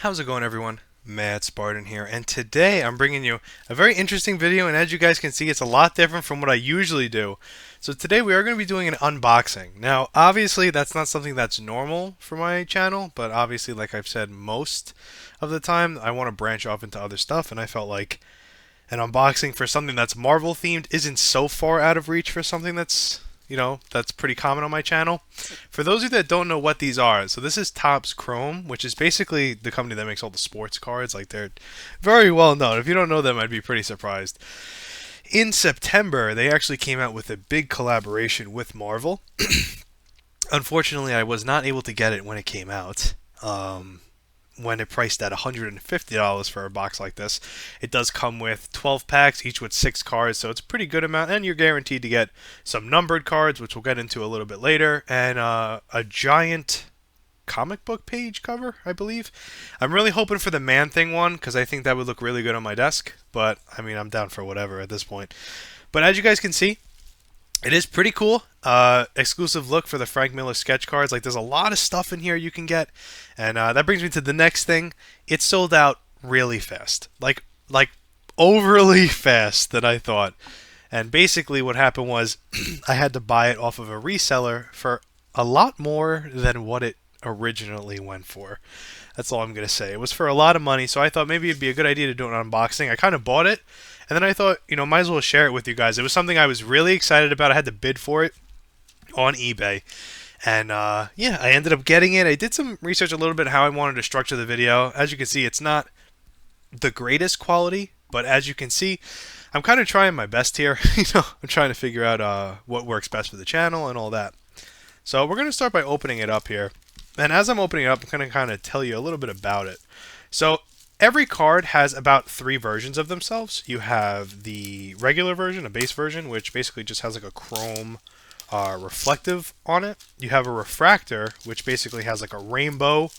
How's it going, everyone? Matt Spartan here, and today I'm bringing you a very interesting video, and as you guys can see, it's a lot different from what I usually do. So today we are going to be doing an unboxing. Now, obviously, that's not something that's normal for my channel, but obviously, like I've said most of the time, I want to branch off into other stuff, and I felt like an unboxing for something that's Marvel themed isn't so far out of reach for something that's pretty common on my channel. For those of you that don't know what these are, so this is Topps Chrome, which is basically the company that makes all the sports cards. Like, they're very well known. If you don't know them, I'd be pretty surprised. In September, they actually came out with a big collaboration with Marvel. Unfortunately, I was not able to get it when it came out. When it priced at $150 for a box like this. It does come with 12 packs, each with 6 cards, so it's a pretty good amount, and you're guaranteed to get some numbered cards, which we'll get into a little bit later, and a giant comic book page cover, I believe. I'm really hoping for the Man-Thing one, because I think that would look really good on my desk, but, I mean, I'm down for whatever at this point. But as you guys can see, it is pretty cool. Exclusive look for the Frank Miller sketch cards. Like, there's a lot of stuff in here you can get, and that brings me to the next thing. It sold out really fast, like overly fast than I thought. And basically, what happened was I had to buy it off of a reseller for a lot more than what it originally went for. That's all I'm gonna say. It was for a lot of money, so I thought maybe it'd be a good idea to do an unboxing. I kind of bought it, and then I thought, might as well share it with you guys. It was something I was really excited about. I had to bid for it on eBay. And yeah, I ended up getting it. I did some research a little bit how I wanted to structure the video. As you can see, it's not the greatest quality, but as you can see, I'm kind of trying my best here. I'm trying to figure out what works best for the channel and all that. So we're going to start by opening it up here. And as I'm opening it up, I'm going to kind of tell you a little bit about it. So every card has about 3 versions of themselves. You have the regular version, a base version, which basically just has like a chrome reflective on it. You have a refractor, which basically has like a rainbow,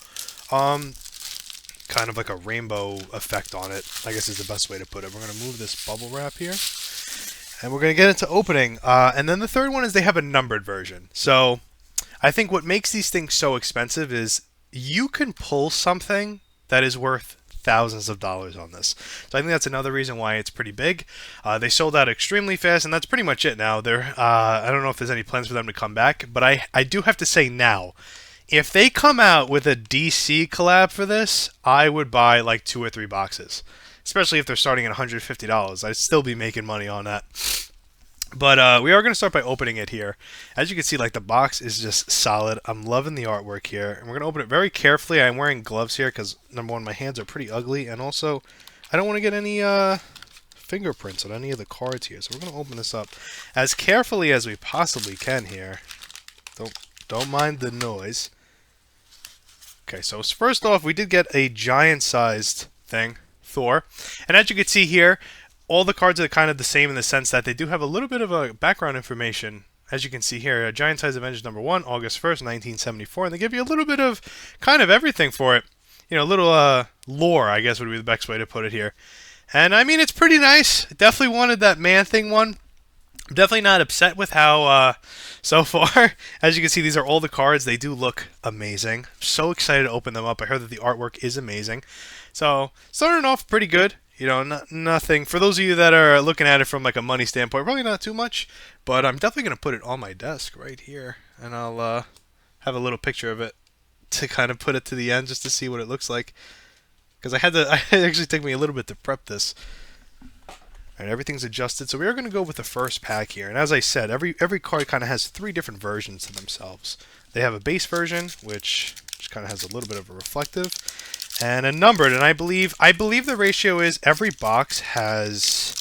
kind of like a rainbow effect on it, I guess is the best way to put it. We're going to move this bubble wrap here, and we're going to get into opening. And then the third one is they have a numbered version. So I think what makes these things so expensive is you can pull something that is worth thousands of dollars on this. So I think that's another reason why it's pretty big. They sold out extremely fast, and that's pretty much it now. I don't know if there's any plans for them to come back, but I do have to say now, if they come out with a DC collab for this, I would buy like 2 or 3 boxes. Especially if they're starting at $150. I'd still be making money on that. But we are going to start by opening it here. As you can see, like, the box is just solid. I'm loving the artwork here. And we're going to open it very carefully. I'm wearing gloves here because, number one, my hands are pretty ugly. And also, I don't want to get any fingerprints on any of the cards here. So we're going to open this up as carefully as we possibly can here. Don't mind the noise. Okay, so first off, we did get a giant-sized thing, Thor. And as you can see here, all the cards are kind of the same in the sense that they do have a little bit of a background information. As you can see here, a Giant Size Avengers #1, August 1st, 1974, and they give you a little bit of kind of everything for it. A little lore, I guess would be the best way to put it here. And I mean, it's pretty nice. Definitely wanted that Man-Thing one. I'm definitely not upset with how, so far, as you can see, these are all the cards. They do look amazing. I'm so excited to open them up. I heard that the artwork is amazing. So, starting off pretty good. Nothing. For those of you that are looking at it from like a money standpoint, probably not too much, but I'm definitely going to put it on my desk right here, and I'll have a little picture of it to kind of put it to the end just to see what it looks like. Because it actually took me a little bit to prep this. Alright, everything's adjusted, so we are going to go with the first pack here. And as I said, every card kind of has 3 different versions to themselves. They have a base version, which just kind of has a little bit of a reflective, and a numbered, and I believe the ratio is every box has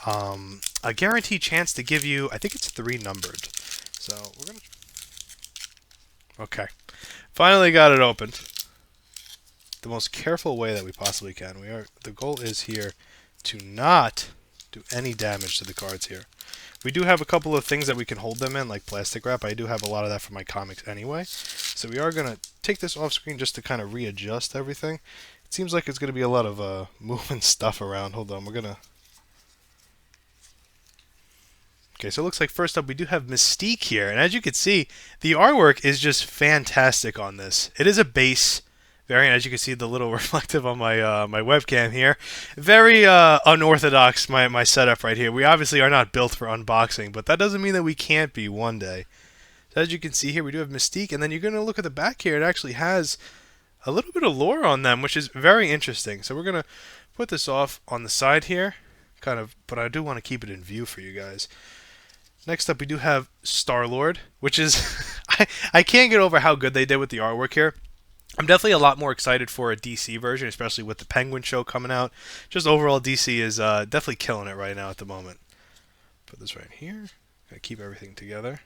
a guaranteed chance to give you, I think it's 3 numbered. So we're gonna. Okay, finally got it opened. The most careful way that we possibly can. The goal is here to not do any damage to the cards here. We do have a couple of things that we can hold them in, like plastic wrap. I do have a lot of that for my comics anyway. So we are going to take this off screen just to kind of readjust everything. It seems like it's going to be a lot of moving stuff around. Hold on, we're going to... Okay, so it looks like first up we do have Mystique here. And as you can see, the artwork is just fantastic on this. It is a base variant. As you can see, the little reflective on my my webcam here. Very unorthodox, my setup right here. We obviously are not built for unboxing, but that doesn't mean that we can't be one day. So as you can see here, we do have Mystique, and then you're going to look at the back here. It actually has a little bit of lore on them, which is very interesting. So we're going to put this off on the side here, kind of, but I do want to keep it in view for you guys. Next up, we do have Star-Lord, which is... I can't get over how good they did with the artwork here. I'm definitely a lot more excited for a DC version, especially with the Penguin show coming out. Just overall, DC is definitely killing it right now at the moment. Put this right here. Gotta keep everything together.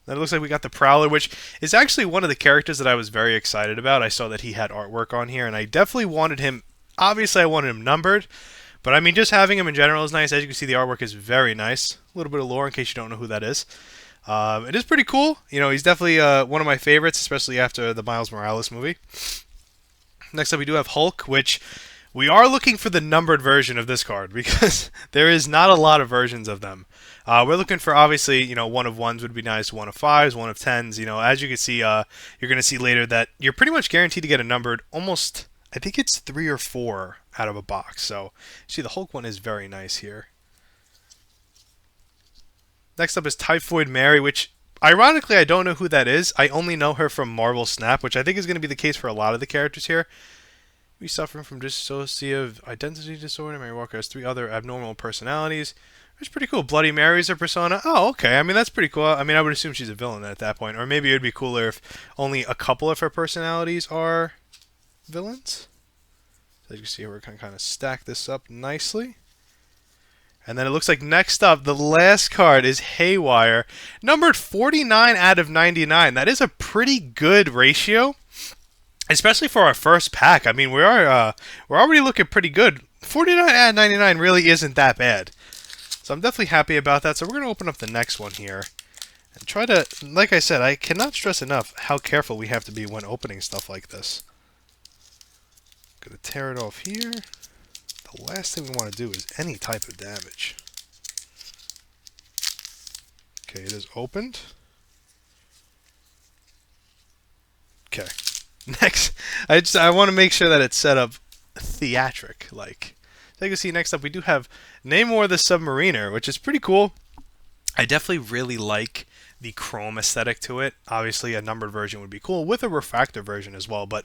Then it looks like we got the Prowler, which is actually one of the characters that I was very excited about. I saw that he had artwork on here, and I definitely wanted him... Obviously, I wanted him numbered, but I mean, just having him in general is nice. As you can see, the artwork is very nice. A little bit of lore in case you don't know who that is. It is pretty cool. You know, he's definitely one of my favorites, especially after the Miles Morales movie. Next up, we do have Hulk, which we are looking for the numbered version of this card because there is not a lot of versions of them. We're looking for, obviously, you know, 1 of 1s would be nice, 1 of 5s, 1 of 10s. You know, as you can see, you're going to see later that you're pretty much guaranteed to get a numbered almost, I think it's 3 or 4 out of a box. So, see, the Hulk one is very nice here. Next up is Typhoid Mary, which, ironically, I don't know who that is. I only know her from Marvel Snap, which I think is going to be the case for a lot of the characters here. We suffering from dissociative identity disorder. Mary Walker has 3 other abnormal personalities. It's pretty cool. Bloody Mary's her persona. Oh, okay. I mean, that's pretty cool. I mean, I would assume she's a villain at that point. Or maybe it would be cooler if only a couple of her personalities are villains. So as you can see, we're going to kind of stack this up nicely. And then it looks like next up, the last card is Haywire, numbered 49 out of 99. That is a pretty good ratio, especially for our first pack. I mean, we're already looking pretty good. 49 out of 99 really isn't that bad. So I'm definitely happy about that. So we're going to open up the next one here and try to, like I said, I cannot stress enough how careful we have to be when opening stuff like this. Going to tear it off here. The last thing we want to do is any type of damage. Okay, it is opened. Okay. Next, I want to make sure that it's set up theatric like. So you can see next up we do have Namor the Submariner, which is pretty cool. I definitely really like the chrome aesthetic to it. Obviously a numbered version would be cool with a refractor version as well, but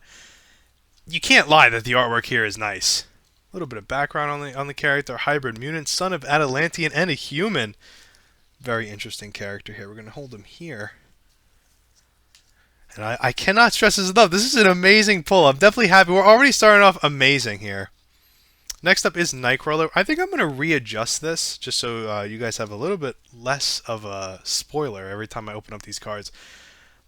you can't lie that the artwork here is nice. A little bit of background on the character. Hybrid mutant, son of Atalantean and a human. Very interesting character here. We're going to hold him here. And I cannot stress this enough. This is an amazing pull. I'm definitely happy. We're already starting off amazing here. Next up is Nightcrawler. I think I'm going to readjust this just so you guys have a little bit less of a spoiler every time I open up these cards.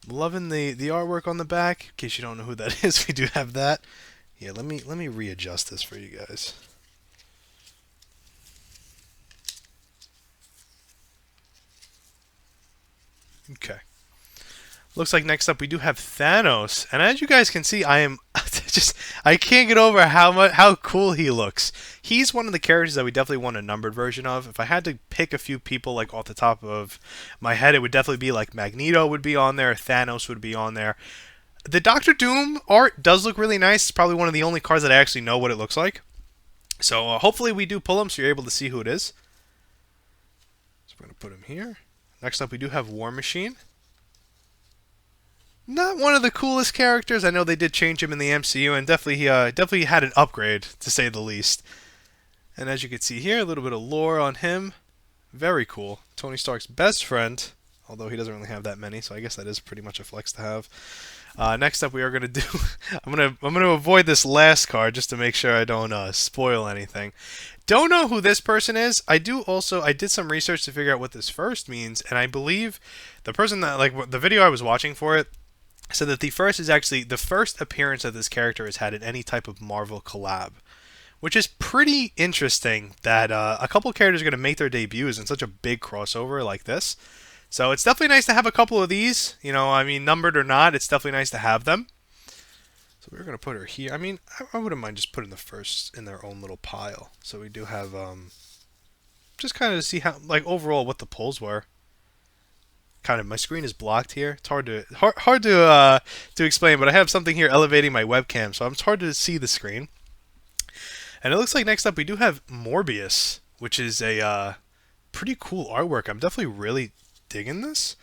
Loving the artwork on the back. In case you don't know who that is, we do have that. Yeah, let me readjust this for you guys. Okay. Looks like next up we do have Thanos, and as you guys can see, I am I can't get over how cool he looks. He's one of the characters that we definitely want a numbered version of. If I had to pick a few people like off the top of my head, it would definitely be like Magneto would be on there, Thanos would be on there. The Doctor Doom art does look really nice. It's probably one of the only cards that I actually know what it looks like. So hopefully we do pull him so you're able to see who it is. So we're going to put him here. Next up we do have War Machine. Not one of the coolest characters. I know they did change him in the MCU, and definitely had an upgrade, to say the least. And as you can see here, a little bit of lore on him. Very cool. Tony Stark's best friend, although he doesn't really have that many, so I guess that is pretty much a flex to have. Next up, we are gonna do. I'm gonna avoid this last card just to make sure I don't spoil anything. Don't know who this person is. I did some research to figure out what this first means, and I believe the person that the video I was watching for it said that the first is actually the first appearance that this character has had in any type of Marvel collab, which is pretty interesting that a couple of characters are going to make their debuts in such a big crossover like this. So it's definitely nice to have a couple of these. You know, I mean, numbered or not, it's definitely nice to have them. So we're going to put her here. I mean, I wouldn't mind just putting the first in their own little pile. So we do have, just kind of to see how, like, overall what the pulls were. kind of, my screen is blocked here. It's hard to explain, but I have something here elevating my webcam, so it's hard to see the screen. And it looks like next up we do have Morbius, which is a pretty cool artwork. I'm definitely really digging this.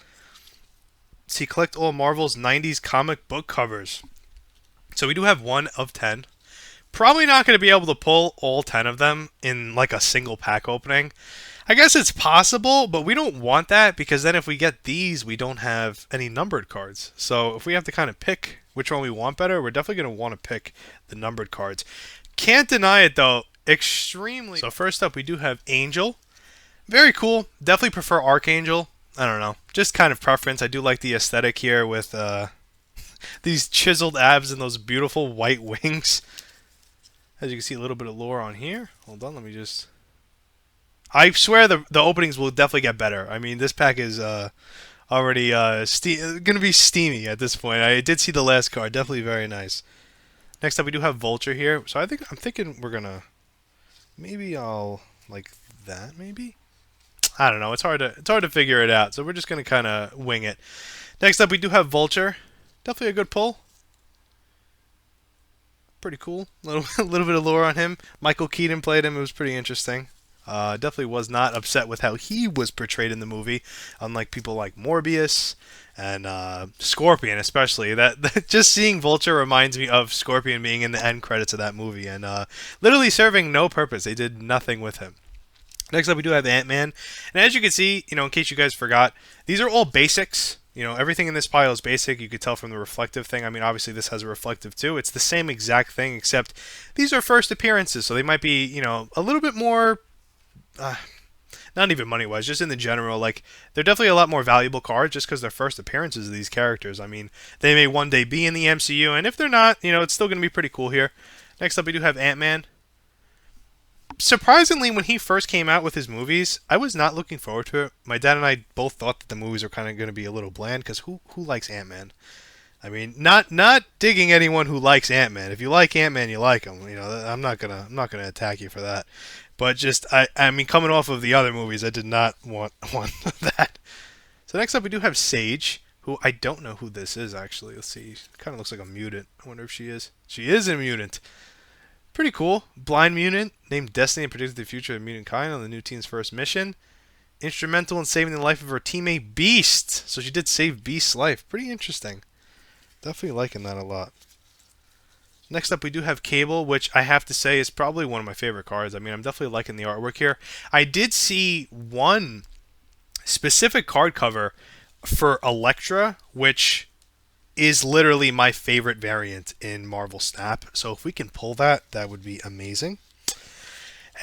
See, collect all Marvel's 90s comic book covers. So we do have 1 of 10. Probably not going to be able to pull all 10 of them in like a single pack opening. I guess it's possible, but we don't want that because then if we get these, we don't have any numbered cards. So if we have to kind of pick which one we want better, we're definitely going to want to pick the numbered cards. Can't deny it though, extremely. So first up, we do have Angel. Very cool. Definitely prefer Archangel. I don't know, just kind of preference. I do like the aesthetic here with these chiseled abs and those beautiful white wings. As you can see, a little bit of lore on here. Hold on, let me just... I swear the openings will definitely get better. I mean, this pack is already going to be steamy at this point. I did see the last card. Definitely very nice. Next up, we do have Vulture here. So I'm thinking we're going to... Maybe I'll... like that, maybe? I don't know. It's hard to figure it out. So we're just going to kind of wing it. Next up, we do have Vulture. Definitely a good pull. Pretty cool. A little bit of lore on him. Michael Keaton played him. It was pretty interesting. Definitely was not upset with how he was portrayed in the movie, unlike people like Morbius and Scorpion, especially. That just seeing Vulture reminds me of Scorpion being in the end credits of that movie and literally serving no purpose. They did nothing with him. Next up, we do have Ant-Man, and as you can see, in case you guys forgot, these are all basics. Everything in this pile is basic. You could tell from the reflective thing. I mean, obviously this has a reflective too. It's the same exact thing, except these are first appearances, so they might be, a little bit more, not even money-wise, just in the general. Like, they're definitely a lot more valuable cards just because they're first appearances of these characters. I mean, they may one day be in the MCU, and if they're not, it's still going to be pretty cool here. Next up, we do have Ant-Man. Surprisingly, when he first came out with his movies, I was not looking forward to it. My dad and I both thought that the movies were kind of going to be a little bland because who likes Ant-Man? I mean, not digging anyone who likes Ant-Man. If you like Ant-Man, you like him. I'm not gonna attack you for that. But just I mean, coming off of the other movies, I did not want that. So next up, we do have Sage, who I don't know who this is actually. Let's see. Kind of looks like a mutant. I wonder if she is. She is a mutant. Pretty cool. Blind mutant, named Destiny and predicted the future of mutant kind on the new team's first mission. Instrumental in saving the life of her teammate Beast. So she did save Beast's life. Pretty interesting. Definitely liking that a lot. Next up, we do have Cable, which I have to say is probably one of my favorite cards. I mean, I'm definitely liking the artwork here. I did see one specific card cover for Elektra, which is literally my favorite variant in Marvel Snap. So if we can pull that, that would be amazing.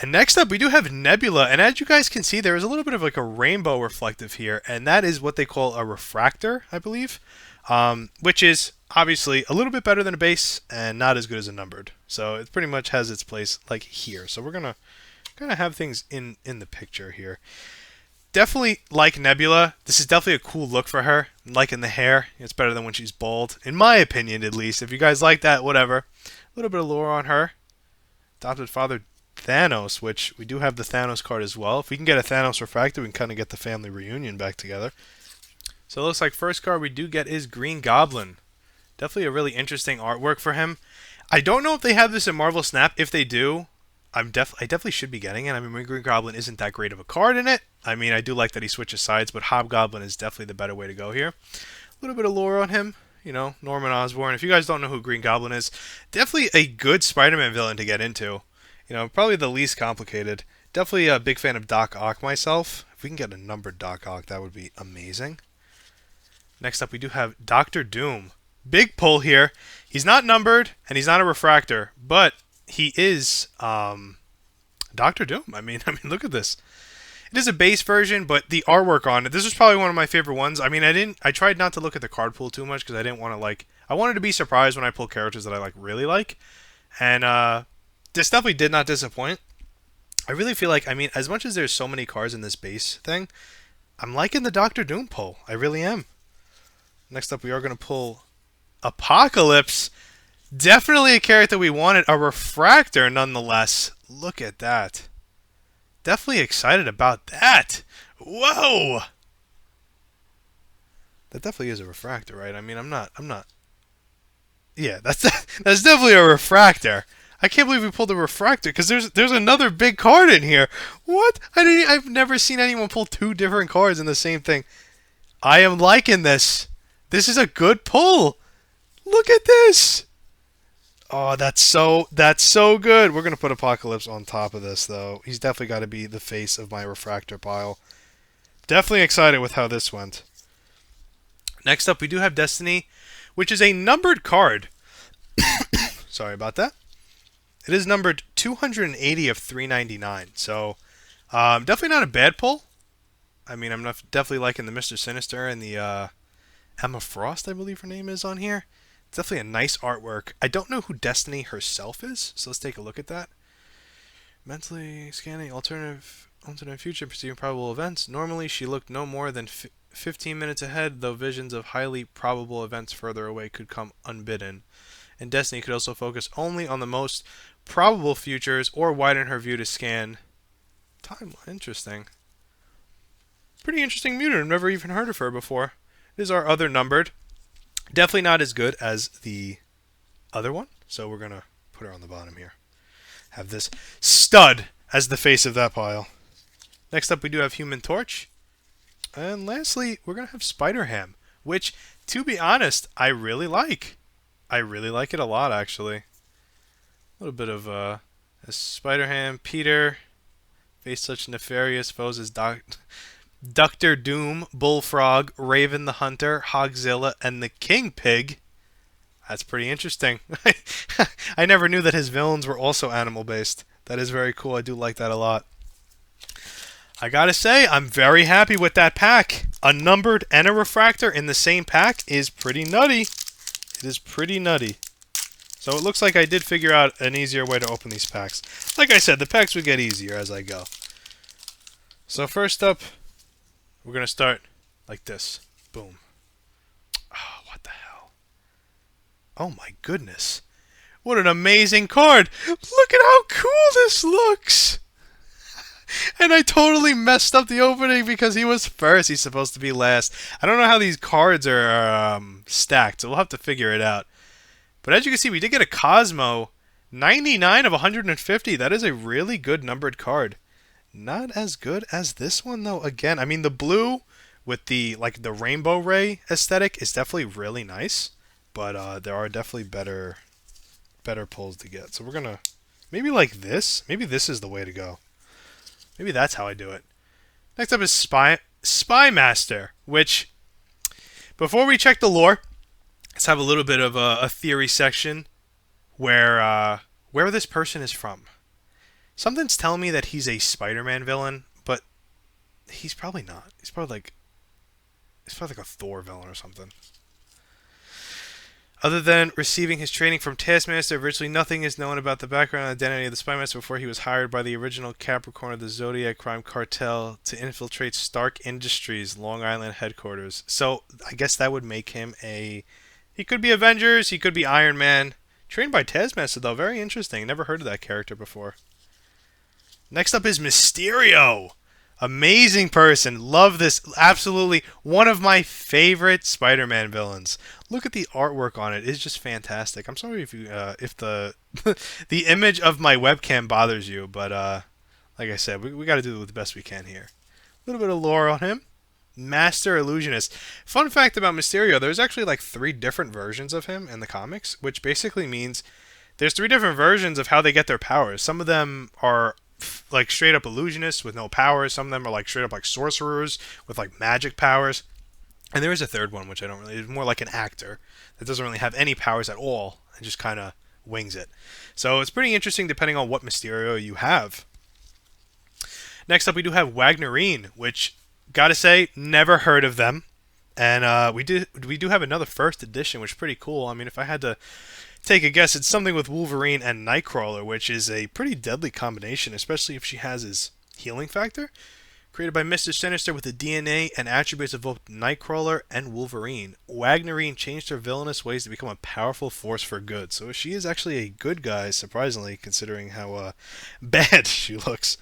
And next up, we do have Nebula. And as you guys can see, there is a little bit of like a rainbow reflective here. And that is what they call a refractor, I believe. Which is obviously a little bit better than a base and not as good as a numbered. So it pretty much has its place like here. So we're going to kind of have things in the picture here. Definitely like Nebula. This is definitely a cool look for her. I'm liking the hair. It's better than when she's bald. In my opinion, at least. If you guys like that, whatever. A little bit of lore on her. Adopted father Thanos, which we do have the Thanos card as well. If we can get a Thanos refractor, we can kind of get the family reunion back together. So it looks like first card we do get is Green Goblin. Definitely a really interesting artwork for him. I don't know if they have this in Marvel Snap. If they do, I definitely should be getting it. I mean, Green Goblin isn't that great of a card in it. I mean, I do like that he switches sides, but Hobgoblin is definitely the better way to go here. A little bit of lore on him. Norman Osborn. If you guys don't know who Green Goblin is, definitely a good Spider-Man villain to get into. Probably the least complicated. Definitely a big fan of Doc Ock myself. If we can get a numbered Doc Ock, that would be amazing. Next up, we do have Doctor Doom. Big pull here. He's not numbered, and he's not a refractor, but he is Doctor Doom. I mean, look at this. It is a base version, but the artwork on it, this is probably one of my favorite ones. I mean, I tried not to look at the card pool too much because I didn't want to, I wanted to be surprised when I pull characters that I, really like. And this definitely did not disappoint. I really feel like, I mean, as much as there's so many cards in this base thing, I'm liking the Doctor Doom pull. I really am. Next up, we are going to pull Apocalypse. Definitely a character we wanted. A refractor, nonetheless. Look at that. Definitely excited about that. Whoa! That definitely is a refractor, right? I mean, I'm not. Yeah, that's that's definitely a refractor. I can't believe we pulled a refractor because there's another big card in here. What? I've never seen anyone pull two different cards in the same thing. I am liking this. This is a good pull. Look at this. Oh, that's so good. We're gonna put Apocalypse on top of this though. He's definitely got to be the face of my refractor pile. Definitely excited with how this went. Next up, we do have Destiny, which is a numbered card. Sorry about that. It is numbered 280 of 399. So, definitely not a bad pull. I mean, definitely liking the Mr. Sinister and the Emma Frost, I believe her name is on here. It's definitely a nice artwork. I don't know who Destiny herself is, so let's take a look at that. Mentally scanning alternate future, perceiving probable events. Normally, she looked no more than 15 minutes ahead, though visions of highly probable events further away could come unbidden. And Destiny could also focus only on the most probable futures or widen her view to scan timeline. Interesting. Pretty interesting mutant. I've never even heard of her before. It is our other numbered. Definitely not as good as the other one, so we're going to put her on the bottom here. Have this stud as the face of that pile. Next up, we do have Human Torch. And lastly, we're going to have Spider-Ham, which, to be honest, I really like. I really like it a lot, actually. A little bit of Spider-Ham, Peter, face such nefarious foes as Dr. Doom, Bullfrog, Raven the Hunter, Hogzilla, and the King Pig. That's pretty interesting. I never knew that his villains were also animal-based. That is very cool. I do like that a lot. I gotta say, I'm very happy with that pack. A numbered and a refractor in the same pack is pretty nutty. It is pretty nutty. So it looks like I did figure out an easier way to open these packs. Like I said, the packs would get easier as I go. So first up, we're going to start like this. Boom. Oh, what the hell? Oh my goodness. What an amazing card. Look at how cool this looks. And I totally messed up the opening because he was first. He's supposed to be last. I don't know how these cards are stacked, so we'll have to figure it out. But as you can see, we did get a Cosmo. 99 of 150. That is a really good numbered card. Not as good as this one, though. Again, I mean, the blue with the rainbow ray aesthetic is definitely really nice. But there are definitely better pulls to get. So we're going to... Maybe like this. Maybe this is the way to go. Maybe that's how I do it. Next up is Spy Master, which, before we check the lore, let's have a little bit of a theory section where this person is from. Something's telling me that he's a Spider-Man villain, but he's probably not. He's probably like a Thor villain or something. Other than receiving his training from Taskmaster, virtually nothing is known about the background and identity of the Spy Master before he was hired by the original Capricorn of the Zodiac Crime Cartel to infiltrate Stark Industries' Long Island headquarters. So I guess that would make him he could be Avengers, he could be Iron Man. Trained by Taskmaster, though. Very interesting. Never heard of that character before. Next up is Mysterio. Amazing person. Love this. Absolutely one of my favorite Spider-Man villains. Look at the artwork on it. It's just fantastic. I'm sorry if the the image of my webcam bothers you, but like I said, we got to do the best we can here. A little bit of lore on him. Master Illusionist. Fun fact about Mysterio, there's actually like 3 different versions of him in the comics, which basically means there's 3 different versions of how they get their powers. Some of them are like straight up illusionists with no powers. Some of them are like straight up like sorcerers with like magic powers. And there is a third one, which I don't really... It's more like an actor that doesn't really have any powers at all and just kind of wings it. So it's pretty interesting depending on what Mysterio you have. Next up, we do have Wagnerine, which, gotta say, never heard of them. And we do have another first edition, which is pretty cool. I mean, if I had to take a guess, it's something with Wolverine and Nightcrawler, which is a pretty deadly combination, especially if she has his healing factor. Created by Mr. Sinister with the DNA and attributes of both Nightcrawler and Wolverine, Wagnerine changed her villainous ways to become a powerful force for good. So she is actually a good guy, surprisingly, considering how bad she looks.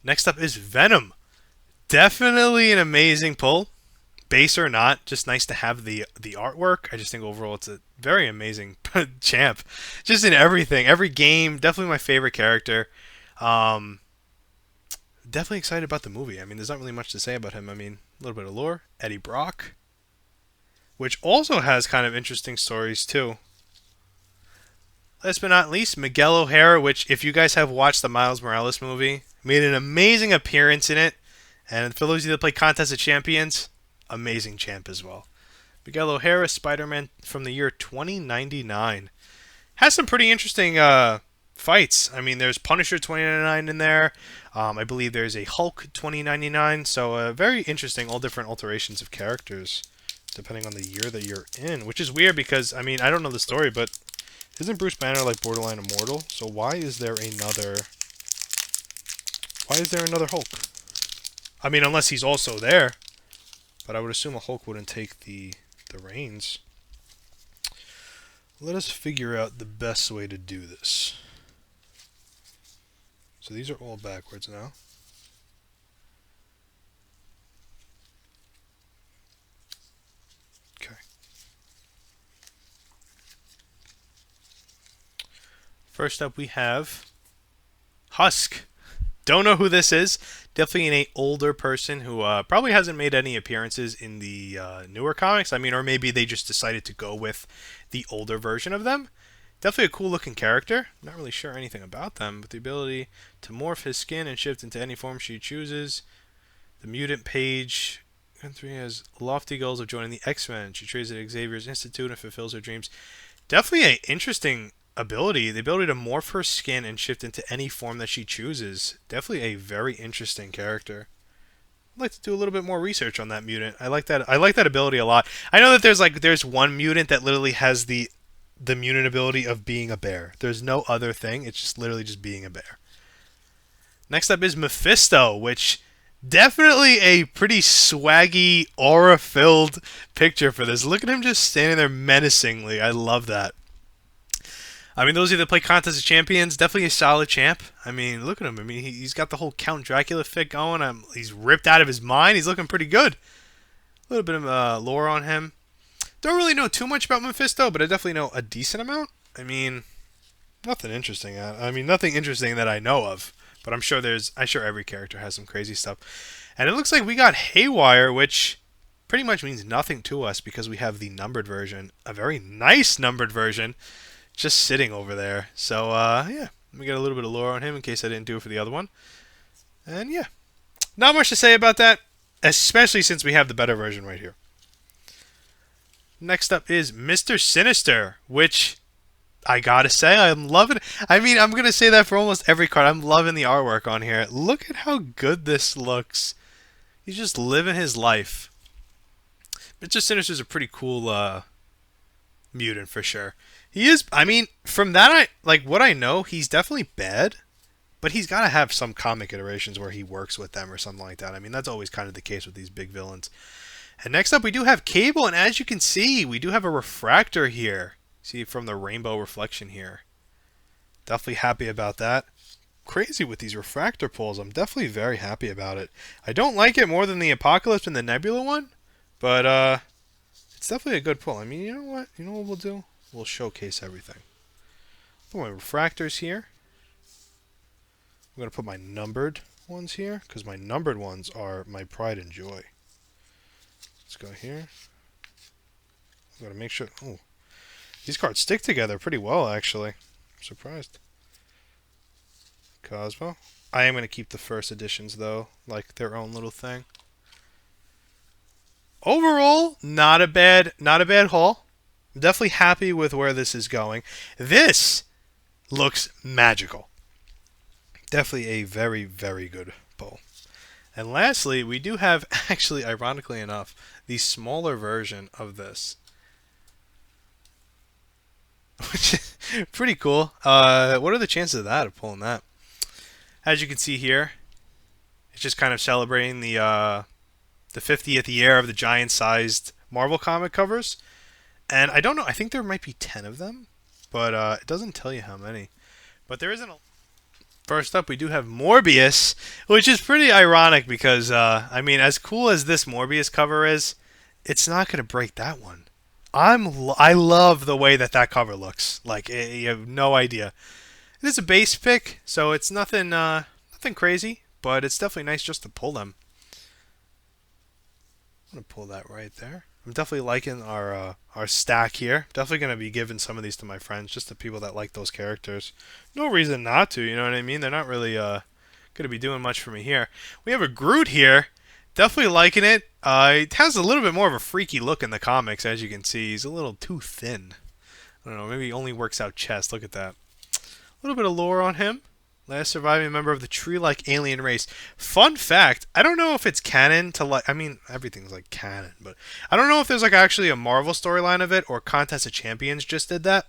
Next up is Venom. Definitely an amazing pull. base or not, just nice to have the artwork. I just think overall it's a very amazing champ, just in everything, every game. Definitely my favorite character. Um, Definitely excited about the movie. I mean, there's not really much to say about him. I mean, a little bit of lore. Eddie Brock, which also has kind of interesting stories too. Last but not least, Miguel O'Hara, which, if you guys have watched the Miles Morales movie, made an amazing appearance in it. And for those of you that play Contest of Champions, amazing champ as well. Miguel O'Hara, Spider-Man from the year 2099. Has some pretty interesting fights. I mean, there's Punisher 2099 in there. I believe there's a Hulk 2099. So very interesting, all different alterations of characters, depending on the year that you're in. Which is weird because, I mean, I don't know the story, but isn't Bruce Banner like borderline immortal? So why is there another... Why is there another Hulk? I mean, unless he's also there. But I would assume a Hulk wouldn't take the reins. Let us figure out the best way to do this. So these are all backwards now. Okay. First up we have Husk. Don't know who this is. Definitely an older person who probably hasn't made any appearances in the newer comics. I mean, or maybe they just decided to go with the older version of them. Definitely a cool looking character. Not really sure anything about them, but the ability to morph his skin and shift into any form she chooses. The mutant page 3 has lofty goals of joining the X-Men. She trains at Xavier's Institute and fulfills her dreams. Definitely an interesting ability, the ability to morph her skin and shift into any form that she chooses. Definitely a very interesting character. I'd like to do a little bit more research on that mutant. I like that ability a lot. I know that there's one mutant that literally has the mutant ability of being a bear. There's no other thing. It's just literally just being a bear. Next up is Mephisto, which definitely a pretty swaggy, aura-filled picture for this. Look at him just standing there menacingly. I love that. I mean, those of you that play Contest of Champions, definitely a solid champ. I mean, look at him. I mean, he's got the whole Count Dracula fit going. He's ripped out of his mind. He's looking pretty good. A little bit of lore on him. Don't really know too much about Mephisto, but I definitely know a decent amount. I mean, nothing interesting. Nothing interesting that I know of. But I'm sure every character has some crazy stuff. And it looks like we got Haywire, which pretty much means nothing to us because we have the numbered version. A very nice numbered version. Just sitting over there. So, yeah. Let me get a little bit of lore on him in case I didn't do it for the other one. And, yeah. Not much to say about that, especially since we have the better version right here. Next up is Mr. Sinister, which I gotta say, I'm loving it. I mean, I'm gonna say that for almost every card. I'm loving the artwork on here. Look at how good this looks. He's just living his life. Mr. Sinister's a pretty cool, mutant for sure. He is, I mean, from that, what I know, he's definitely bad, but he's got to have some comic iterations where he works with them or something like that. I mean, that's always kind of the case with these big villains. And next up, we do have Cable, and as you can see, we do have a refractor here. See from the rainbow reflection here. Definitely happy about that. Crazy with these refractor pulls. I'm definitely very happy about it. I don't like it more than the Apocalypse and the Nebula one, but it's definitely a good pull. I mean, you know what? You know what we'll do? We'll showcase everything. Put my refractors here. I'm going to put my numbered ones here, because my numbered ones are my pride and joy. Let's go here. I'm going to make sure... Oh, these cards stick together pretty well, actually. I'm surprised. Cosmo. I am going to keep the first editions, though, like their own little thing. Overall, not a bad haul. I'm definitely happy with where this is going. This looks magical. Definitely a very, very good pull. And lastly, we do have, actually, ironically enough, the smaller version of this. Which is pretty cool. What are the chances of that, of pulling that? As you can see here, it's just kind of celebrating the 50th year of the giant-sized Marvel comic covers. And I don't know, I think there might be 10 of them, but it doesn't tell you how many. But there isn't a... First up, we do have Morbius, which is pretty ironic because, I mean, as cool as this Morbius cover is, it's not going to break that one. I love the way that cover looks. Like you have no idea. It is a base pick, so it's nothing crazy, but it's definitely nice just to pull them. I'm gonna pull that right there. I'm definitely liking our stack here. Definitely gonna be giving some of these to my friends, just the people that like those characters. No reason not to, you know what I mean? They're not really gonna be doing much for me here. We have a Groot here. Definitely liking it. It has a little bit more of a freaky look in the comics, as you can see. He's a little too thin. I don't know. Maybe he only works out chest. Look at that. A little bit of lore on him. Last surviving member of the tree-like alien race. Fun fact, I don't know if it's canon to like, I mean, everything's like canon, but I don't know if there's like actually a Marvel storyline of it or Contest of Champions just did that.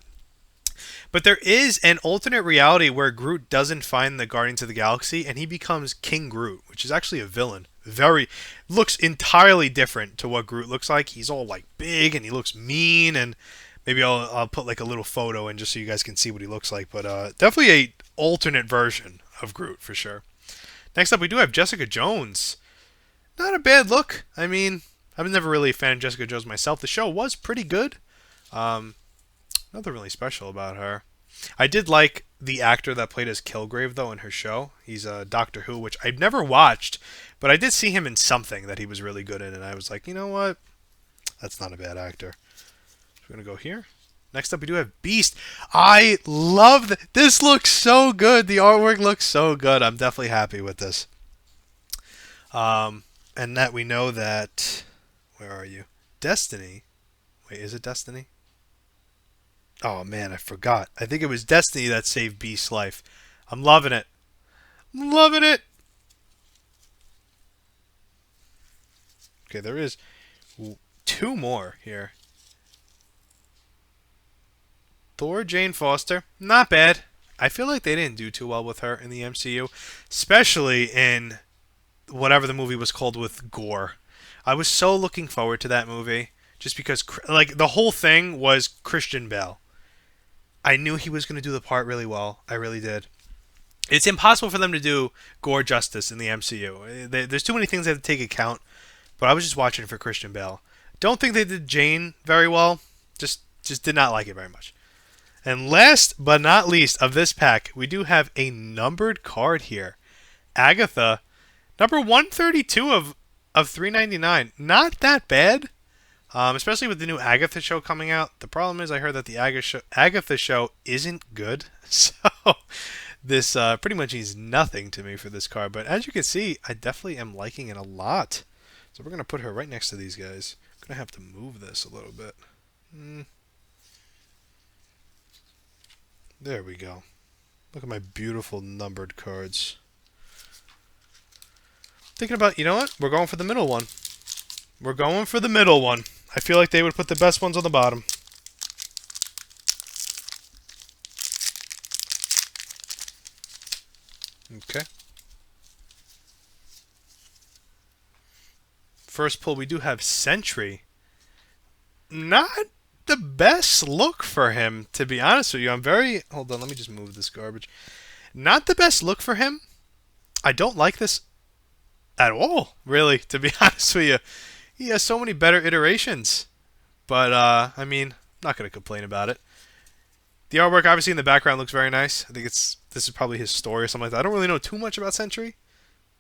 But there is an alternate reality where Groot doesn't find the Guardians of the Galaxy and he becomes King Groot, which is actually a villain. Looks entirely different to what Groot looks like. He's all like big and he looks mean, and maybe I'll put like a little photo in just so you guys can see what he looks like. But definitely a alternate version of Groot for sure. Next up, we do have Jessica Jones. Not a bad look. I mean, I was never really a fan of Jessica Jones myself. The show was pretty good. Nothing really special about her. I did like the actor that played as Kilgrave, though, in her show. He's a Doctor Who, which I've never watched, but I did see him in something that he was really good in, and I was like, you know what? That's not a bad actor. So we're going to go here. Next up, we do have Beast. I love this. Looks so good. The artwork looks so good. I'm definitely happy with this. And that we know that... Where are you? Destiny. Wait, is it Destiny? Oh, man, I forgot. I think it was Destiny that saved Beast's life. I'm loving it. I'm loving it. Okay, there is two more here. Thor, Jane Foster. Not bad. I feel like they didn't do too well with her in the MCU. Especially in whatever the movie was called with Gore. I was so looking forward to that movie. Just because, like, the whole thing was Christian Bale. I knew he was going to do the part really well. I really did. It's impossible for them to do Gore justice in the MCU. There's too many things they have to take account. But I was just watching for Christian Bale. Don't think they did Jane very well. Just did not like it very much. And last but not least of this pack, we do have a numbered card here. Agatha, number 132 of 399. Not that bad. Especially with the new Agatha show coming out. The problem is I heard that the Agatha show isn't good. So this pretty much means nothing to me for this card. But as you can see, I definitely am liking it a lot. So we're going to put her right next to these guys. I'm going to have to move this a little bit. There we go. Look at my beautiful numbered cards. Thinking about, you know what? We're going for the middle one. We're going for the middle one. I feel like they would put the best ones on the bottom. Okay. First pull, we do have Sentry. Not the best look for him, to be honest with you. Hold on, let me just move this garbage. Not the best look for him. I don't like this at all, really, to be honest with you. He has so many better iterations. But, I mean, I'm not going to complain about it. The artwork, obviously, in the background looks very nice. I think this is probably his story or something like that. I don't really know too much about Sentry.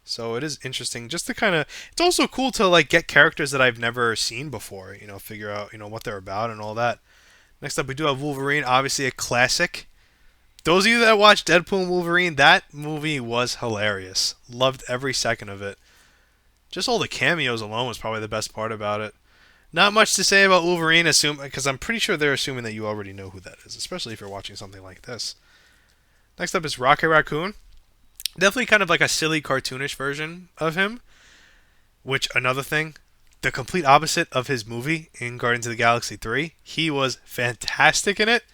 So it is interesting just to kind of... It's also cool to, like, get characters that I've never seen before. You know, figure out, what they're about and all that. Next up, we do have Wolverine. Obviously, a classic. Those of you that watched Deadpool and Wolverine, that movie was hilarious. Loved every second of it. Just all the cameos alone was probably the best part about it. Not much to say about Wolverine, because I'm pretty sure they're assuming that you already know who that is, especially if you're watching something like this. Next up is Rocket Raccoon. Definitely kind of like a silly, cartoonish version of him. Which, another thing, the complete opposite of his movie in Guardians of the Galaxy 3. He was fantastic in it.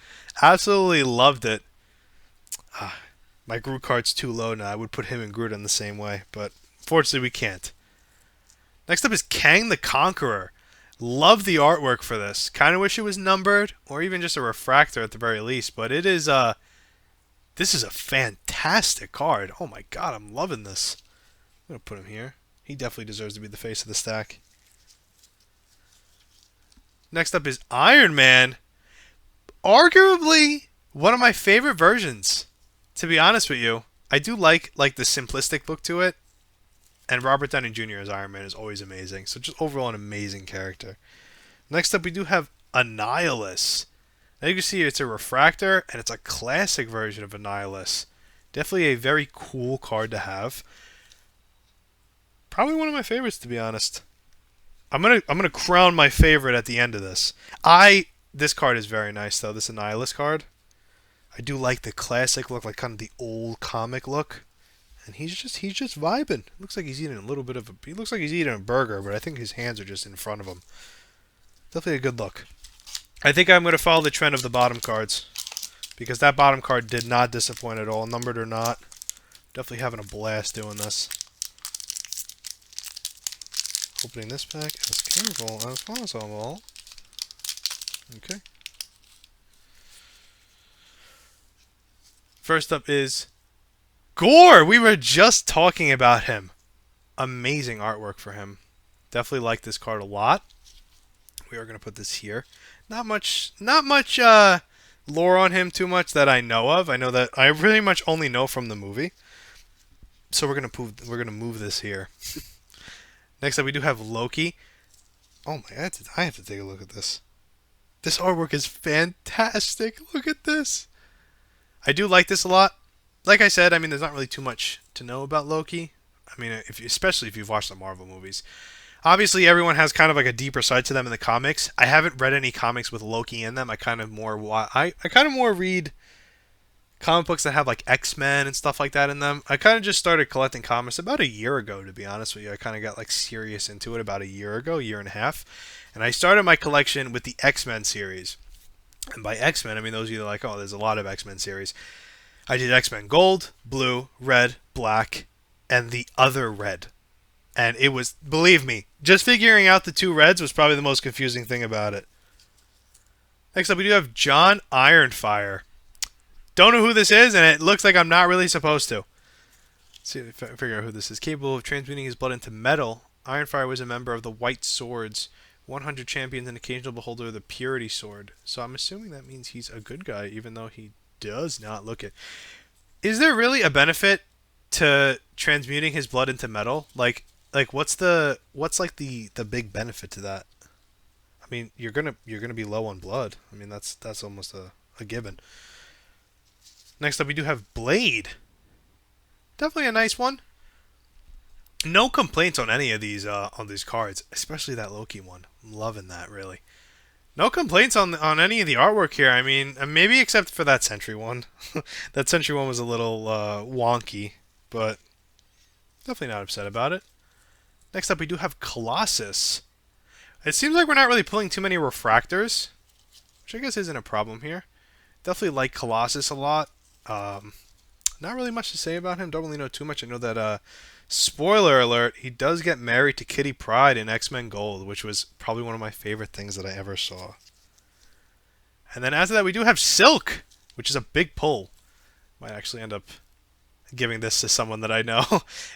Absolutely loved it. My Groot card's too low now. I would put him and Groot in the same way, but fortunately we can't. Next up is Kang the Conqueror. Love the artwork for this. Kind of wish it was numbered, or even just a refractor at the very least, but it is this is a fantastic card. Oh my god, I'm loving this. I'm going to put him here. He definitely deserves to be the face of the stack. Next up is Iron Man. Arguably one of my favorite versions, to be honest with you. I do like the simplistic look to it, and Robert Downey Jr. as Iron Man is always amazing. So just overall an amazing character. Next up we do have Annihilus. Now you can see it's a refractor, and it's a classic version of Annihilus. Definitely a very cool card to have. Probably one of my favorites, to be honest. I'm gonna crown my favorite at the end of this. This card is very nice though. This Annihilus card. I do like the classic look, like kind of the old comic look. And he's just vibing. Looks like he's eating a little bit of a. He looks like he's eating a burger, but I think his hands are just in front of him. Definitely a good look. I think I'm going to follow the trend of the bottom cards, because that bottom card did not disappoint at all, numbered or not. Definitely having a blast doing this. Opening this pack as careful as possible. Okay. First up is Gore. We were just talking about him. Amazing artwork for him. Definitely like this card a lot. We are going to put this here. Not much lore on him too much that I know of. I know that I really much only know from the movie. So we're going to move this here. Next up we do have Loki. Oh my god, I have to take a look at this. This artwork is fantastic. Look at this. I do like this a lot. Like I said, I mean, there's not really too much to know about Loki. I mean, especially if you've watched the Marvel movies. Obviously, everyone has kind of like a deeper side to them in the comics. I haven't read any comics with Loki in them. I kind of more read comic books that have like X-Men and stuff like that in them. I kind of just started collecting comics about a year ago, to be honest with you. I kind of got like serious into it about a year ago, year and a half. And I started my collection with the X-Men series. And by X-Men, I mean those of you that are like, oh, there's a lot of X-Men series. I did X-Men Gold, Blue, Red, Black, and the other red. And it was, believe me, just figuring out the two reds was probably the most confusing thing about it. Next up, we do have John Ironfire. Don't know who this is, and it looks like I'm not really supposed to. Let's see if I figure out who this is. Capable of transmuting his blood into metal, Ironfire was a member of the White Swords, 100 champions, and occasional beholder of the Purity Sword. So I'm assuming that means he's a good guy, even though he does not look it. Is there really a benefit to transmuting his blood into metal? Like what's like the big benefit to that? I mean, you're gonna be low on blood. I mean, that's almost a given. Next up, we do have Blade. Definitely a nice one. No complaints on any of these cards, especially that Loki one. I'm loving that, really. No complaints on any of the artwork here. I mean, maybe except for that Sentry one. That Sentry one was a little wonky, but definitely not upset about it. Next up, we do have Colossus. It seems like we're not really pulling too many refractors, which I guess isn't a problem here. Definitely like Colossus a lot. Not really much to say about him. Don't really know too much. I know that, spoiler alert, he does get married to Kitty Pryde in X-Men Gold, which was probably one of my favorite things that I ever saw. And then after that, we do have Silk, which is a big pull. Might actually end up giving this to someone that I know.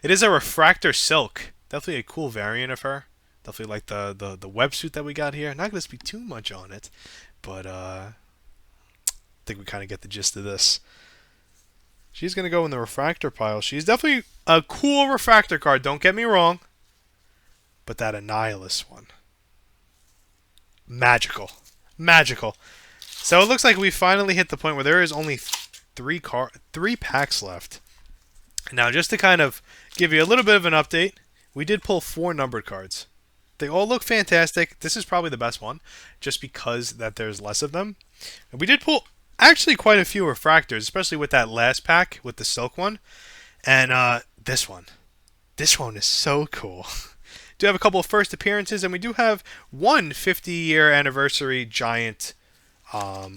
It is a refractor Silk. Definitely a cool variant of her. Definitely like the websuit that we got here. Not going to speak too much on it, but I think we kind of get the gist of this. She's going to go in the refractor pile. She's definitely a cool refractor card, don't get me wrong. But that Annihilus one. Magical. Magical. So it looks like we finally hit the point where there is only three packs left. Now, just to kind of give you a little bit of an update, we did pull 4 numbered cards. They all look fantastic. This is probably the best one, just because that there's less of them. And we did pull actually quite a few refractors, especially with that last pack with the Silk one. And this one. This one is so cool. Do have a couple of first appearances, and we do have one 50-year anniversary giant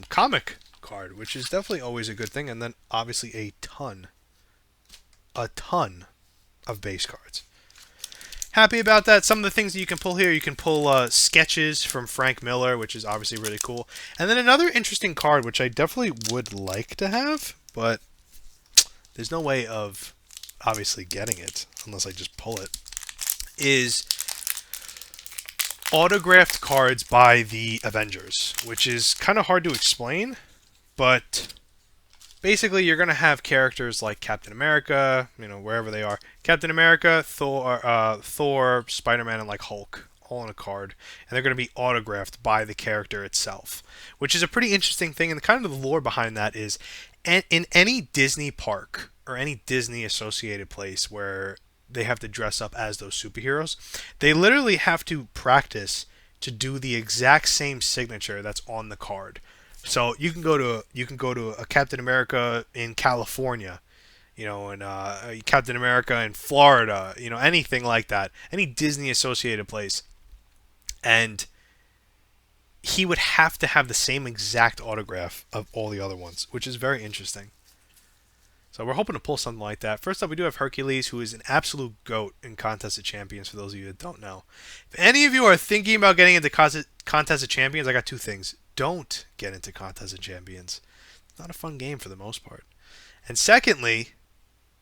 comic card, which is definitely always a good thing. And then obviously a ton of base cards. Happy about that. Some of the things that you can pull here, you can pull sketches from Frank Miller, which is obviously really cool. And then another interesting card, which I definitely would like to have, but there's no way of obviously getting it unless I just pull it, is autographed cards by the Avengers, which is kind of hard to explain, but basically you're going to have characters like Captain America, wherever they are. Captain America, Thor, Spider-Man, and like Hulk, all in a card. And they're going to be autographed by the character itself, which is a pretty interesting thing. And kind of the lore behind that is in any Disney park or any Disney associated place where they have to dress up as those superheroes, they literally have to practice to do the exact same signature that's on the card. So you can go to a Captain America in California, and Captain America in Florida, anything like that, any Disney associated place, and he would have to have the same exact autograph of all the other ones, which is very interesting. So we're hoping to pull something like that. First up, we do have Hercules, who is an absolute GOAT in Contest of Champions, for those of you that don't know. If any of you are thinking about getting into Contest of Champions, I got two things. Don't get into Contest of Champions. It's not a fun game for the most part. And secondly,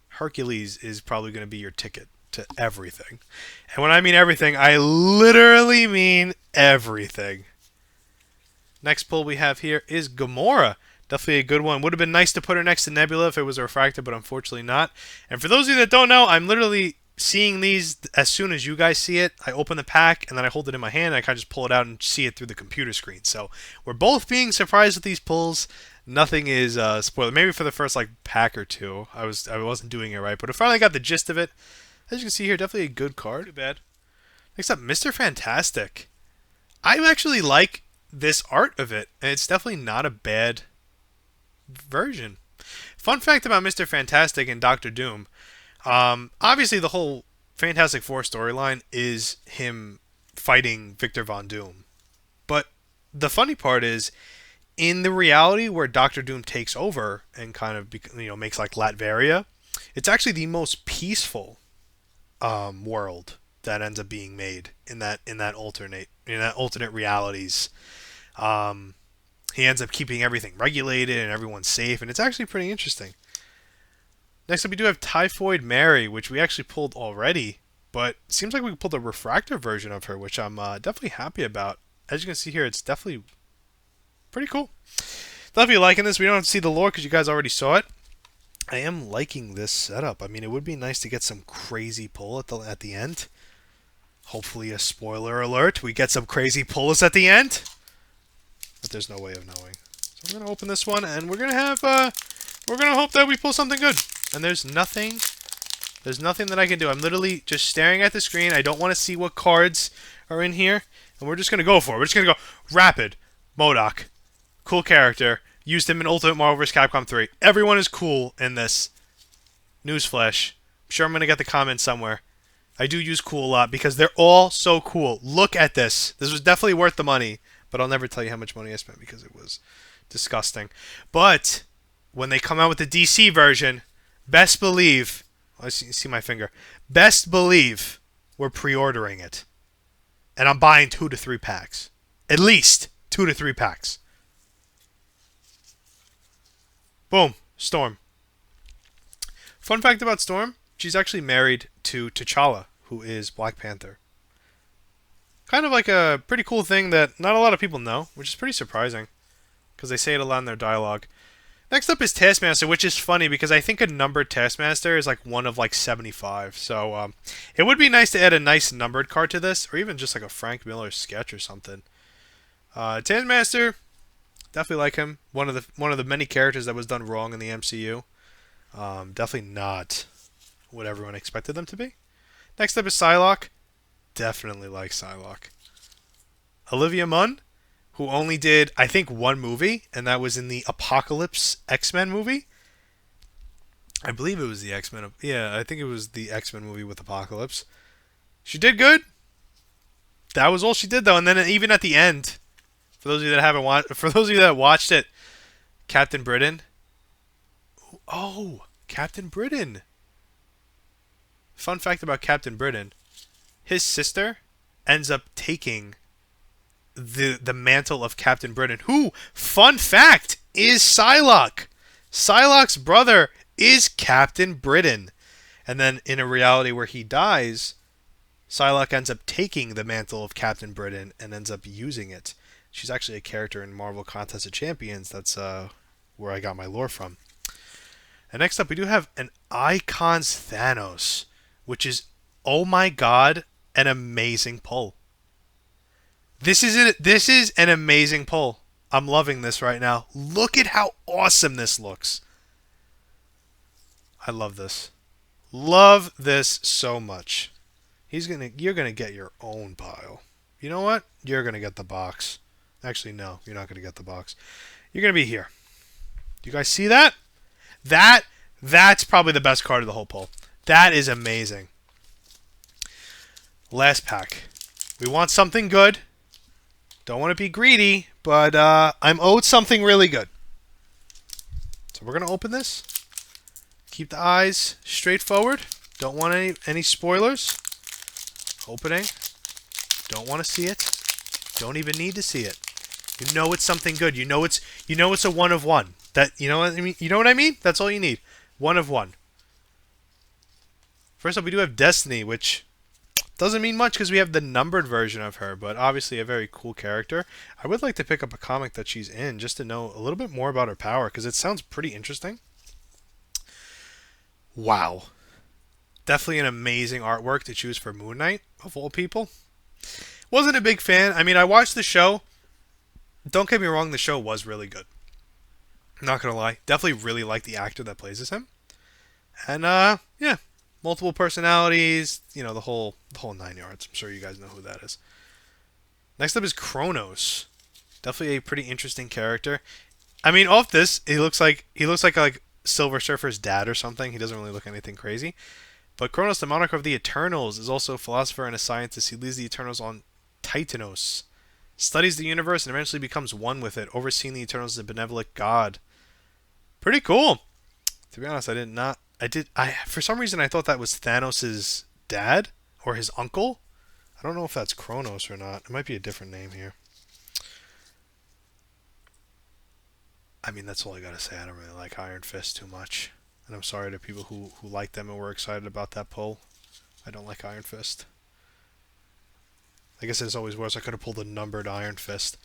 Hercules is probably going to be your ticket to everything. And when I mean everything, I literally mean everything. Next pull we have here is Gamora. Definitely a good one. Would have been nice to put her next to Nebula if it was a refractor, but unfortunately not. And for those of you that don't know, I'm literally seeing these as soon as you guys see it. I open the pack and then I hold it in my hand and I kind of just pull it out and see it through the computer screen. So we're both being surprised with these pulls. Nothing is spoiled. Maybe for the first pack or two, I wasn't doing it right, but I finally got the gist of it. As you can see here, definitely a good card. Too bad. Next up, Mr. Fantastic. I actually like this art of it, and it's definitely not a bad version. Fun fact about Mr. Fantastic and Doctor Doom. Obviously, the whole Fantastic Four storyline is him fighting Victor Von Doom. But the funny part is, in the reality where Doctor Doom takes over and kind of makes like Latveria, it's actually the most peaceful world that ends up being made in that alternate realities. He ends up keeping everything regulated and everyone's safe, and it's actually pretty interesting. Next up, we do have Typhoid Mary, which we actually pulled already, but it seems like we pulled a refractor version of her, which I'm definitely happy about. As you can see here, it's definitely pretty cool. Definitely liking this. We don't have to see the lore because you guys already saw it. I am liking this setup. I mean, it would be nice to get some crazy pull at the end. Hopefully, a spoiler alert, we get some crazy pulls at the end. But there's no way of knowing. So we're gonna open this one, and we're gonna have we're gonna hope that we pull something good. And there's nothing that I can do. I'm literally just staring at the screen. I don't want to see what cards are in here, and we're just gonna go for it. We're just gonna go Rapid, MODOK, cool character. Used him in Ultimate Marvel vs. Capcom 3. Everyone is cool in this. Newsflash. I'm sure I'm gonna get the comment somewhere. I do use cool a lot because they're all so cool. Look at this. This was definitely worth the money. But I'll never tell you how much money I spent because it was disgusting. But when they come out with the DC version, best believe, I see my finger, best believe we're pre-ordering it. And I'm buying 2 to 3 packs. At least 2 to 3 packs. Boom. Storm. Fun fact about Storm, she's actually married to T'Challa, who is Black Panther. Kind of like a pretty cool thing that not a lot of people know, which is pretty surprising, because they say it a lot in their dialogue. Next up is Taskmaster, which is funny because I think a numbered Taskmaster is like one of 75. So it would be nice to add a nice numbered card to this, or even just like a Frank Miller sketch or something. Taskmaster, definitely like him. One of the many characters that was done wrong in the MCU. Definitely not what everyone expected them to be. Next up is Psylocke. Definitely like Psylocke. Olivia Munn, who only did, I think, one movie, and that was in the Apocalypse X-Men movie. I believe it was the X-Men. Yeah, I think it was the X-Men movie with Apocalypse. She did good. That was all she did, though. And then even at the end, for those of you that watched it, Captain Britain. Oh, Captain Britain. Fun fact about Captain Britain. His sister ends up taking the mantle of Captain Britain, who, fun fact, is Psylocke. Psylocke's brother is Captain Britain. And then in a reality where he dies, Psylocke ends up taking the mantle of Captain Britain and ends up using it. She's actually a character in Marvel Contest of Champions. That's where I got my lore from. And next up, we do have an Icons Thanos, which is, oh my god, an amazing pull. This is an amazing pull. I'm loving this right now. Look at how awesome this looks. I love this. Love this so much. You're gonna get your own pile. You know what? You're gonna get the box. Actually, no, you're not gonna get the box. You're gonna be here. You guys see that? That's probably the best card of the whole pull. That is amazing. Last pack. We want something good. Don't want to be greedy, but I'm owed something really good. So we're gonna open this. Keep the eyes straight forward. Don't want any spoilers. Opening. Don't want to see it. Don't even need to see it. You know it's something good. You know it's a one of one. That you know what I mean? You know what I mean? That's all you need. One of one. First up, we do have Destiny, which doesn't mean much because we have the numbered version of her, but obviously a very cool character. I would like to pick up a comic that she's in just to know a little bit more about her power because it sounds pretty interesting. Wow. Definitely an amazing artwork to choose for Moon Knight, of all people. Wasn't a big fan. I mean, I watched the show. Don't get me wrong, the show was really good. Not gonna lie. Definitely really like the actor that plays as him. And, yeah. Multiple personalities. You know, the whole 9 yards. I'm sure you guys know who that is. Next up is Kronos. Definitely a pretty interesting character. I mean, off this, he looks like Silver Surfer's dad or something. He doesn't really look anything crazy. But Kronos, the monarch of the Eternals, is also a philosopher and a scientist. He leads the Eternals on Titanos, studies the universe, and eventually becomes one with it, overseeing the Eternals as a benevolent god. Pretty cool. To be honest, for some reason I thought that was Thanos' dad or his uncle. I don't know if that's Kronos or not. It might be a different name here. I mean, that's all I gotta say. I don't really like Iron Fist too much. And I'm sorry to people who like them and were excited about that pull. I don't like Iron Fist. I guess it's always worse. I could have pulled a numbered Iron Fist.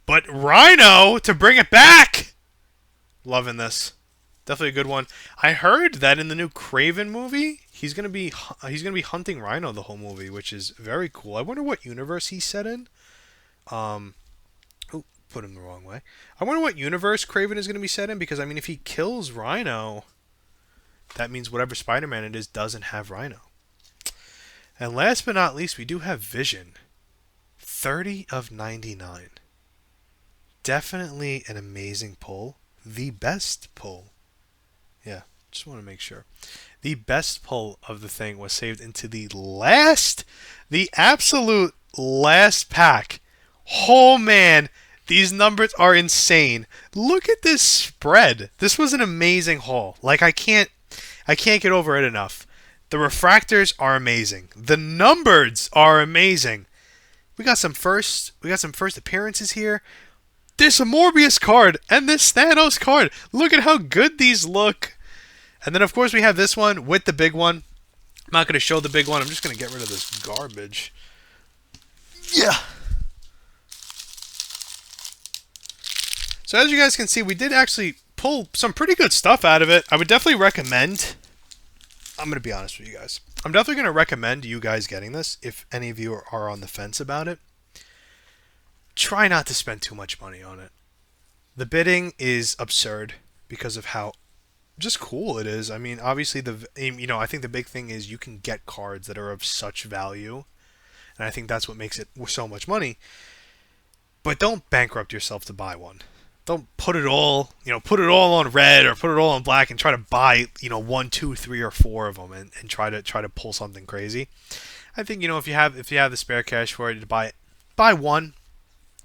But Rhino, to bring it back! Loving this. Definitely a good one. I heard that in the new Kraven movie, he's gonna be hunting Rhino the whole movie, which is very cool. I wonder what universe he's set in. Put him the wrong way. I wonder what universe Kraven is gonna be set in, because I mean, if he kills Rhino, that means whatever Spider-Man it is doesn't have Rhino. And last but not least, we do have Vision. 30 of 99. Definitely an amazing pull. The best pull. Yeah, just want to make sure. The best pull of the thing was saved into the absolute last pack. Oh man, these numbers are insane. Look at this spread. This was an amazing haul. Like I can't get over it enough. The refractors are amazing. The numbers are amazing. We got some first appearances here. There's a Morbius card and this Thanos card. Look at how good these look. And then of course we have this one with the big one. I'm not going to show the big one. I'm just going to get rid of this garbage. Yeah. So as you guys can see, we did actually pull some pretty good stuff out of it. I would definitely recommend... I'm going to be honest with you guys. I'm definitely going to recommend you guys getting this if any of you are on the fence about it. Try not to spend too much money on it. The bidding is absurd because of how just cool it is. I mean, obviously, I think the big thing is you can get cards that are of such value. And I think that's what makes it so much money. But don't bankrupt yourself to buy one. Don't put it all on red or put it all on black and try to buy, 1, 2, 3, or 4 of them and try to pull something crazy. I think, if you have the spare cash for it, to buy one.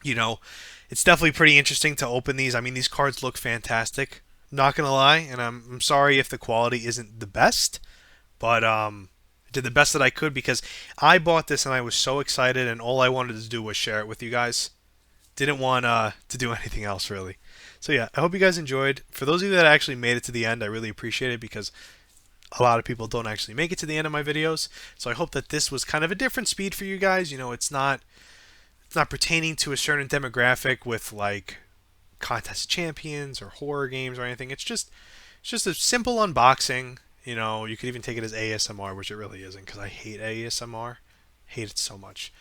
It's definitely pretty interesting to open these. I mean, these cards look fantastic. Not gonna lie, and I'm sorry if the quality isn't the best, but I did the best that I could because I bought this and I was so excited, and all I wanted to do was share it with you guys. Didn't want to do anything else really. So yeah, I hope you guys enjoyed. For those of you that actually made it to the end, I really appreciate it because a lot of people don't actually make it to the end of my videos. So I hope that this was kind of a different speed for you guys. You know, it's not pertaining to a certain demographic with like Contest of Champions or horror games or anything. It's just a simple unboxing. You know, you could even take it as ASMR, which it really isn't because I hate ASMR. Hate it so much.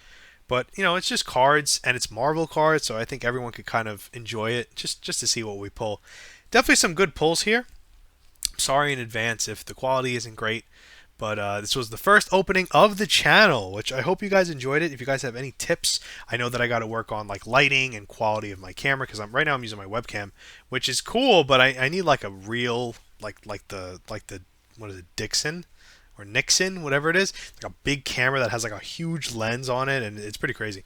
But you know, it's just cards and it's Marvel cards, so I think everyone could kind of enjoy it just to see what we pull. Definitely some good pulls here. Sorry in advance if the quality isn't great, but this was the first opening of the channel, which I hope you guys enjoyed it. If you guys have any tips, I know that I got to work on like lighting and quality of my camera because right now I'm using my webcam, which is cool, but I need like a real like the what is it, Dixon or Nixon, whatever it is, like a big camera that has like a huge lens on it, and it's pretty crazy.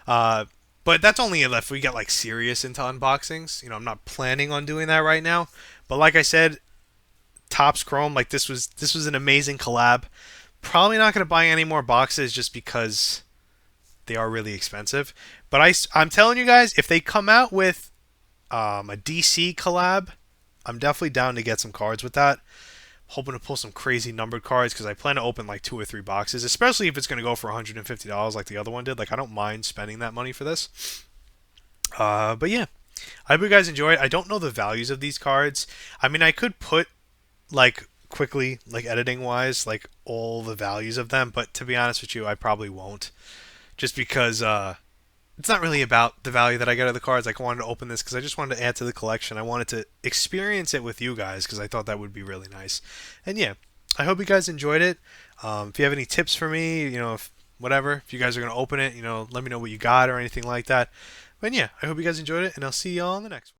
Uh, but that's only if we get like serious into unboxings. You know, I'm not planning on doing that right now. But like I said, Topps Chrome, like this was an amazing collab. Probably not going to buy any more boxes just because they are really expensive. But I'm telling you guys, if they come out with a DC collab, I'm definitely down to get some cards with that. Hoping to pull some crazy numbered cards because I plan to open like 2 or 3 boxes, especially if it's going to go for $150 like the other one did. Like I don't mind spending that money for this. But yeah, I hope you guys enjoy it. I don't know the values of these cards. I mean, I could put like quickly, like editing wise, like all the values of them, but to be honest with you, I probably won't. Just because it's not really about the value that I get of the cards. Like I wanted to open this because I just wanted to add to the collection. I wanted to experience it with you guys because I thought that would be really nice. And yeah, I hope you guys enjoyed it. If you have any tips for me, you know, if you guys are gonna open it, you know, let me know what you got or anything like that. But yeah, I hope you guys enjoyed it, and I'll see y'all on the next one.